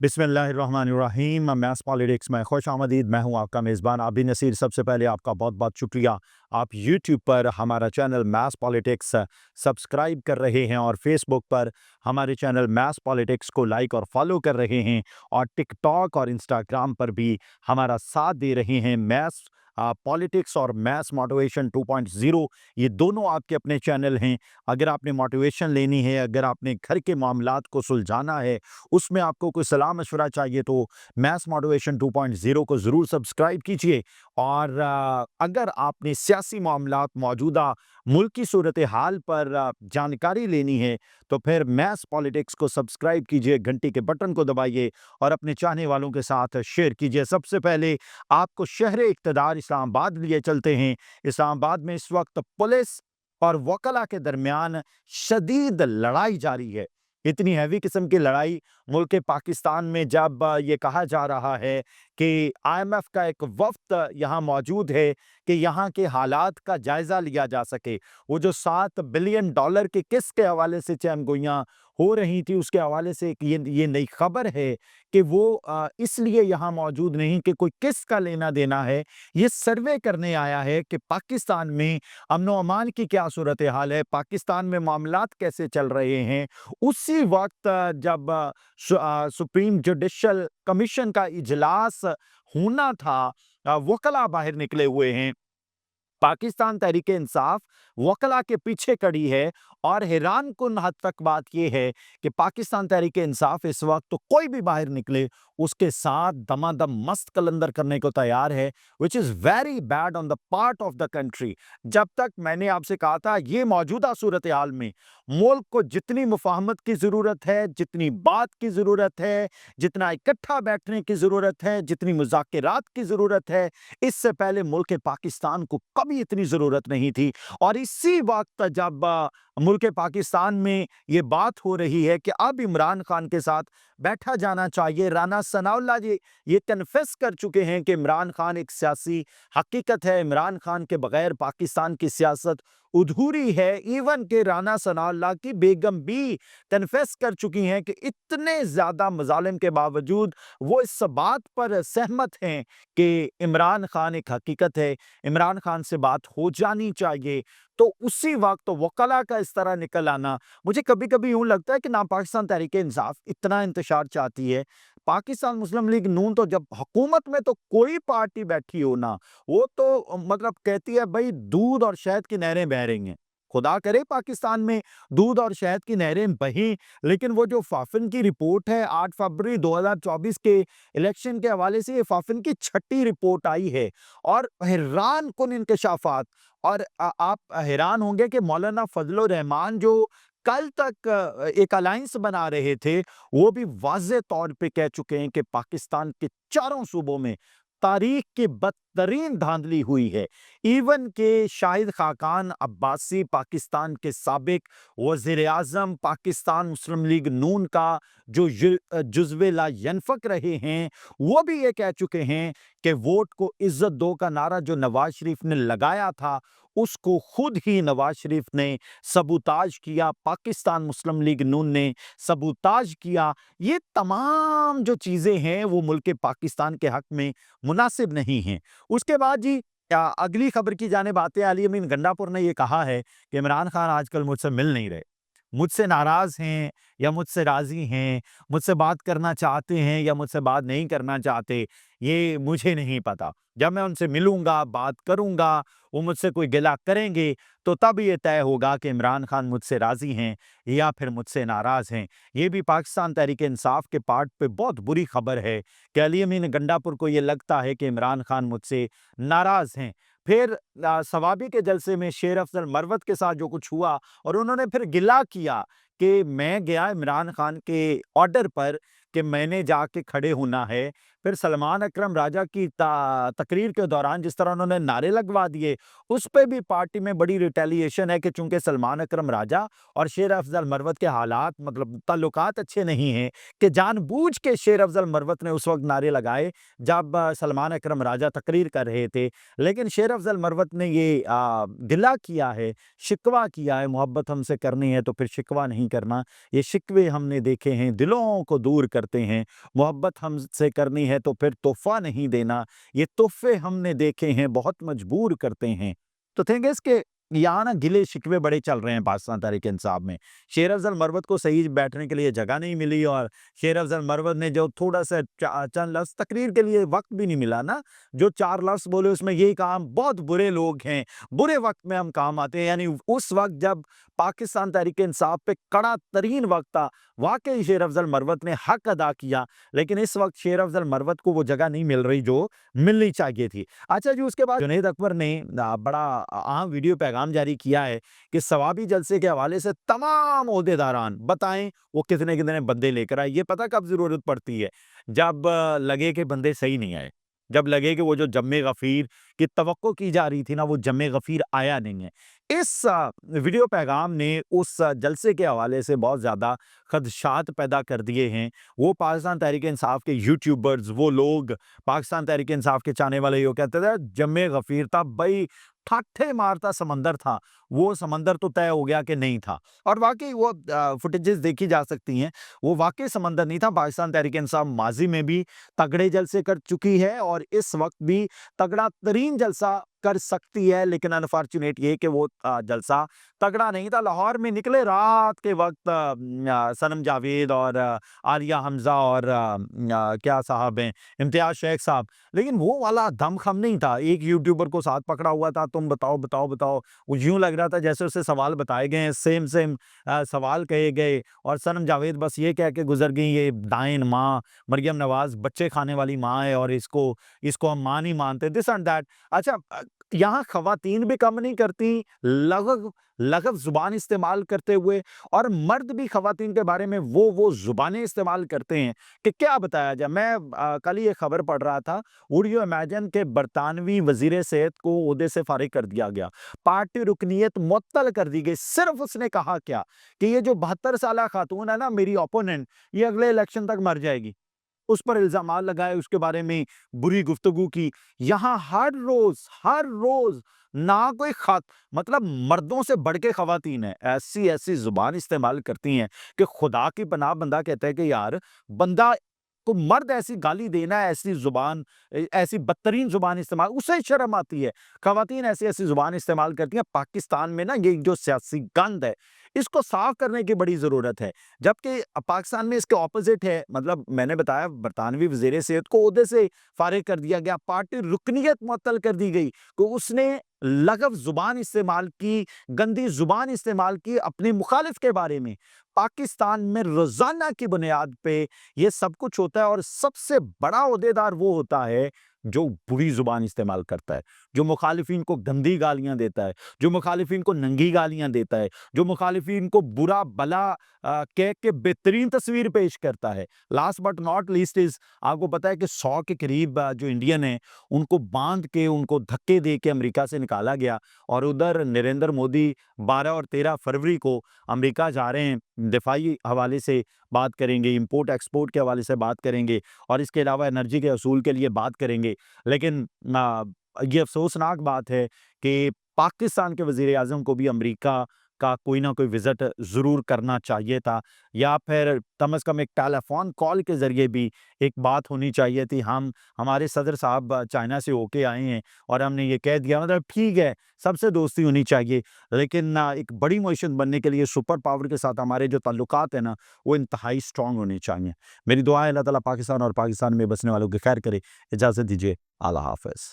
बिस्मिल्लाहिर्रहमानिर्रहीम। Maths politics में खुश आमदीद। मैं हूं आपका मेज़बान आबिद नसीर। सबसे पहले आपका बहुत बहुत शुक्रिया, आप यूट्यूब पर हमारा चैनल मैथ्स पॉलिटिक्स सब्सक्राइब कर रहे हैं और फेसबुक पर हमारे चैनल मैथ्स पॉलिटिक्स को लाइक और फॉलो कर रहे हैं और टिकटॉक और इंस्टाग्राम पर भी हमारा साथ दे रहे हैं। मैथ्स पॉलिटिक्स और मैथ्स मोटिवेशन 2.0 ये दोनों आपके अपने चैनल हैं। अगर आपने मोटिवेशन लेनी है, अगर आपने घर के मामलात को सुलझाना है, उसमें आपको कोई सलाह मशवरा चाहिए, तो मैथ्स मोटिवेशन 2.0 को ज़रूर सब्सक्राइब कीजिए। और अगर आपने सियासी मामलात, मौजूदा मुल्क की सूरत हाल पर जानकारी लेनी है, तो फिर मैथ्स पॉलिटिक्स को सब्सक्राइब कीजिए, घंटी के बटन को दबाइए और अपने चाहने वालों के साथ शेयर कीजिए। सबसे पहले आपको शहर इक़्तिदार इस्लामाबाद लिए चलते हैं। इस्लामाबाद में इस वक्त पुलिस और वकला के दरमियान शदीद लड़ाई जारी है। इतनी हैवी किस्म की लड़ाई मुल्क पाकिस्तान में, जब ये कहा जा रहा है कि IMF का एक वफ्द यहाँ मौजूद है कि यहाँ के हालात का जायज़ा लिया जा सके। वो जो $7 बिलियन की किस्त के हवाले से चैमगोइयाँ हो रही थी, उसके हवाले से एक ये नई खबर है कि वो इसलिए यहाँ मौजूद नहीं कि कोई किस्त का लेना देना है। ये सर्वे करने आया है कि पाकिस्तान में अमन व अमान की क्या सूरत हाल है, पाकिस्तान में मामलात कैसे चल रहे हैं। उसी वक्त जब सुप्रीम जुडिशल कमीशन का इजलास होना था, वकला बाहर निकले हुए हैं। पाकिस्तान तहरीक इंसाफ वकला के पीछे खड़ी है और हैरान कुन हद तक बात यह है कि पाकिस्तान तहरीक इंसाफ इस वक्त तो कोई भी बाहर निकले उसके साथ दमादम मस्त कलंदर करने को तैयार है, which is very bad on the part of the country. जब तक मैंने आपसे कहा था, ये मौजूदा सूरत हाल में मुल्क को जितनी मुफाहमत की ज़रूरत है, जितनी बात की ज़रूरत है, जितना इकट्ठा बैठने की ज़रूरत है, जितनी मुज़ाकरात की ज़रूरत है, इससे पहले मुल्क पाकिस्तान को कभी इतनी ज़रूरत नहीं थी। और इसी वक्त जब मुल्क पाकिस्तान में ये बात हो रही है कि अब इमरान खान के साथ बैठा जाना चाहिए, राना सनाउल्लाह जी ये कन्फेस कर चुके हैं कि इमरान खान एक सियासी हकीकत है, इमरान खान के बगैर पाकिस्तान की सियासत अधूरी है। इवन के राना सनाउल्लाह की बेगम भी कन्फेस कर चुकी हैं कि इतने ज़्यादा मजालिम के बावजूद वो इस बात पर सहमत हैं कि इमरान खान एक हकीकत है, इमरान खान से बात हो जानी चाहिए। तो उसी वक्त तो वकला का इस तरह निकल आना, मुझे कभी-कभी यूँ लगता है कि ना पाकिस्तान तहरीक इंसाफ इतना इंतशार चाहती है। पाकिस्तान मुस्लिम लीग नून तो जब हुकूमत में तो कोई पार्टी बैठी हो ना, वो तो मतलब कहती है भई दूध और शहद की नहरें बह रही हैं। खुदा करे पाकिस्तान में दूध और शहद की नहरें बहें, लेकिन वो जो फाफिन की रिपोर्ट है 8 फरवरी 2024 के इलेक्शन के हवाले से, ये फाफिन की छठी रिपोर्ट आई है और हैरान कुन इंकशाफात। और आप हैरान होंगे कि मौलाना फजल रहमान जो कल तक एक अलायंस बना रहे थे, वो भी वाज़ेह तौर पे कह चुके हैं कि पाकिस्तान के चारों सूबों में तारीख की बदतरीन धांधली हुई है। इवन के शाहिद खाकान अब्बासी, पाकिस्तान के साबिक वज़ीर आज़म, पाकिस्तान मुस्लिम लीग नून का जो जुज़्वे ला यनफ़क रहे हैं, वो भी ये कह चुके हैं कि वोट को इज़्ज़त दो का नारा जो नवाज शरीफ ने लगाया था, उसको खुद ही नवाज शरीफ ने सबूताज किया, पाकिस्तान मुस्लिम लीग नून ने सबूताज किया। ये तमाम जो चीज़ें हैं वो मुल्क पाकिस्तान के हक में मुनासिब नहीं हैं। उसके बाद जी अगली खबर की जानिब आते हैं। अली अमीन गंडापुर ने ये कहा है कि इमरान खान आजकल मुझसे मिल नहीं रहे, मुझसे नाराज़ हैं या मुझसे राज़ी हैं, मुझसे बात करना चाहते हैं या मुझसे बात नहीं करना चाहते, ये मुझे नहीं पता। जब मैं उनसे मिलूँगा, बात करूँगा, वो मुझसे कोई गिला करेंगे, तो तब ये तय होगा कि इमरान खान मुझसे राज़ी हैं या फिर मुझसे नाराज़ हैं। ये भी पाकिस्तान तहरीक इंसाफ के पार्ट पे बहुत बुरी खबर है कि अली अमीन गंडापुर को ये लगता है कि इमरान खान मुझसे नाराज़ हैं। फिर सवाबी के जलसे में शेर अफजल मरवत के साथ जो कुछ हुआ और उन्होंने फिर गिला किया कि मैं गया इमरान खान के ऑर्डर पर कि मैंने जाके खड़े होना है, फिर सलमान अकरम राजा की तकरीर के दौरान जिस तरह उन्होंने नारे लगवा दिए, उस पे भी पार्टी में बड़ी रिटेलिएशन है कि चूँकि सलमान अकरम राजा और शेर अफ़ज़ल मरवत के हालात मतलब ताल्लुकात अच्छे नहीं हैं, कि जानबूझ के शेर अफ़ज़ल मरवत ने उस वक़्त नारे लगाए जब सलमान अकरम राजा तकरीर कर रहे थे। लेकिन शेर अफ़ज़ल मरवत ने ये गिला किया है, शिकवा किया है, मोहब्बत हमसे करनी है तो फिर शिकवा नहीं करना। ये शिकवे हमने देखे हैं, दिलों को दूर करते हैं, मोहब्बत हमसे करनी है तो फिर तोहफ़ा नहीं देना, ये तोहफ़े हमने देखे हैं, बहुत मजबूर करते हैं। तो थिंग इज़ के यहाँ ना गिले-शिकवे बड़े चल रहे हैं पाकिस्तान तहरीक-ए-इंसाफ में। शेर अफ़ज़ल मरवत को सही बैठने के लिए जगह नहीं मिली और शेर अफ़ज़ल मरवत ने जो थोड़ा-सा चंद लफ्ज़ तकरीर के लिए वक़्त भी नहीं मिला ना, जो 4 लफ्ज़ बोले उसमें यही कहा हम बहुत बुरे लोग हैं, बुरे वक़्त में हम काम आते हैं। यानी उस वक़्त जब पाकिस्तान तहरीक-ए-इंसाफ पे कड़ा तरीन वक़्त था, वाक़ई शेर अफ़ज़ल मरवत ने हक अदा किया, लेकिन इस वक़्त शेर अफ़ज़ल मरवत को वो जगह नहीं मिल रही जो मिलनी चाहिए थी। अच्छा जी, उसके बाद जुनैद अकबर ने बड़ा अहम वीडियो पैगाम जारी किया है कि सवाबी जलसे के हवाले से तमाम ओहदेदारान बताएँ वो कितने-कितने बंदे लेकर आए। ये पता कब ज़रूरत पड़ती है? जब लगे कि बंदे सही नहीं आए। जब लगे कि वो जो जम्मे गफ़ीर की तवक्को की जा रही थी ना, वो जम्मे गफ़ीर आया नहीं है। इस वीडियो पैगाम ने उस जलसे के हवाले से बहुत ज़्यादा खदशात पैदा कर दिए हैं। वो पाकिस्तान तहरीक-ए-इंसाफ के यूट्यूबर्स, वो लोग पाकिस्तान तहरीक-ए-इंसाफ के चाहने वाले ये कहते थे जम्मे गफ़ीर था भई, ठाठे मारता समंदर था। वो समंदर तो तय हो गया कि नहीं था और वाक़ई वो फुटेजेस देखी जा सकती हैं। वो वाक़ई समंदर नहीं था। पाकिस्तान तहरीक-ए-इंसाफ माज़ी में भी तगड़े जलसे कर चुकी है और इस वक़्त भी तगड़ा तरीन जलसा कर सकती है, लेकिन अनफॉर्च्यूनेट ये कि वो जलसा तगड़ा नहीं था। लाहौर में निकले रात के वक़्त सनम जावेद और आलिया हमज़ा और क्या साहब हैं, इम्तियाज़ शेख साहब, लेकिन वो वाला दमख़म नहीं था। एक यूट्यूबर को साथ पकड़ा हुआ था, तुम बताओ, बताओ, बताओ। वो यूँ लग रहा था जैसे उससे सवाल बताए गए हैं, सेम सवाल कहे गए और सनम जावेद बस ये कह के गुज़र गईं, ये दाइन माँ, मरियम नवाज़ बच्चे खाने वाली माँ है और इसको इसको हम माँ नहीं मानते, दिस एंड दैट। अच्छा, यहाँ ख़वातीन भी कम नहीं करती लग़व ज़ुबान इस्तेमाल करते हुए और मर्द भी ख़वातीन के बारे में वो ज़ुबानें इस्तेमाल करते हैं कि क्या बताया जाए। मैं कल ही एक ख़बर पढ़ रहा था, वुड यू इमेजिन कि बरतानवी वज़ीर सेहत को ओहदे से फ़ारिग कर दिया गया, पार्टी रुकनियत मुअत्तल कर दी गई। सिर्फ़ उसने कहा क्या कि ये जो 72 साला खातून है ना मेरी ओपोनेंट, ये अगले इलेक्शन तक मर जाएगी। उस पर इल्ज़ामात लगाए, उसके बारे में बुरी गुफ्तगू की। यहाँ हर रोज़ ना कोई ख़ात मतलब मर्दों से बढ़ के ख़वातीन हैं, ऐसी-ऐसी ज़ुबान इस्तेमाल करती हैं कि खुदा की पनाह बंदा कहता है कि यार बंदा को मर्द ऐसी गाली देना, ऐसी ज़ुबान ऐसी बदतरीन ज़ुबान इस्तेमाल उसे शर्म आती है। ख़वातीन ऐसी-ऐसी ज़ुबान इस्तेमाल करती हैं। पाकिस्तान में ना ये जो सियासी गंद है, इसको साफ़ करने की बड़ी ज़रूरत है। जबकि पाकिस्तान में इसके ऑपोज़िट है, मतलब मैंने बताया बरतानवी वज़ीर सेहत को ओहदे से फ़ारिग कर दिया गया, पार्टी रुकनियत मुअत्तल कर दी गई कि उसने लग़व ज़ुबान इस्तेमाल की, गंदी ज़ुबान इस्तेमाल की अपने मुखालिफ के बारे में। पाकिस्तान में रोज़ाना की बुनियाद पे ये सब कुछ होता है और सबसे बड़ा ओहदेदार वो होता है जो बुरी ज़ुबान इस्तेमाल करता है, जो मुखालिफिन को गंदी गालियाँ देता है, जो मुखालिफिन को नंगी गालियाँ देता है, जो मुखालिफिन को बुरा भला कह के बेहतरीन तस्वीर पेश करता है। Last but not least is आपको पता है कि 100 के करीब जो इंडियन हैं, उनको बाँध के, उनको धक्के दे के अमेरिका से निकाला गया और उधर नरेंद्र मोदी 12 और 13 फरवरी को अमेरिका जा रहे हैं। दिफाई हवाले से बात करेंगे, इम्पोर्ट एक्सपोर्ट के हवाले से बात करेंगे और इसके अलावा एनर्जी के असूल के लिए बात करेंगे। लेकिन ये अफ़सोसनाक बात है कि पाकिस्तान के वज़ीर-ए-आज़म को भी अमेरिका का कोई ना कोई विज़िट ज़रूर करना चाहिए था या फिर कम से कम एक टेलीफ़ोन कॉल के ज़रिए भी एक बात होनी चाहिए थी। हमारे सदर साहब चाइना से होके आए हैं और हमने ये कह दिया, मतलब ठीक है, सबसे दोस्ती होनी चाहिए, लेकिन एक बड़ी मईशत बनने के लिए सुपर पावर के साथ हमारे जो ताल्लुकात हैं ना, वो इंतहाई स्ट्रॉन्ग होने चाहिए। मेरी दुआ है अल्लाह ताला पाकिस्तान और पाकिस्तान में बसने वालों की खैर करे। इजाज़त दीजिए। अल्लाह हाफ़िज़।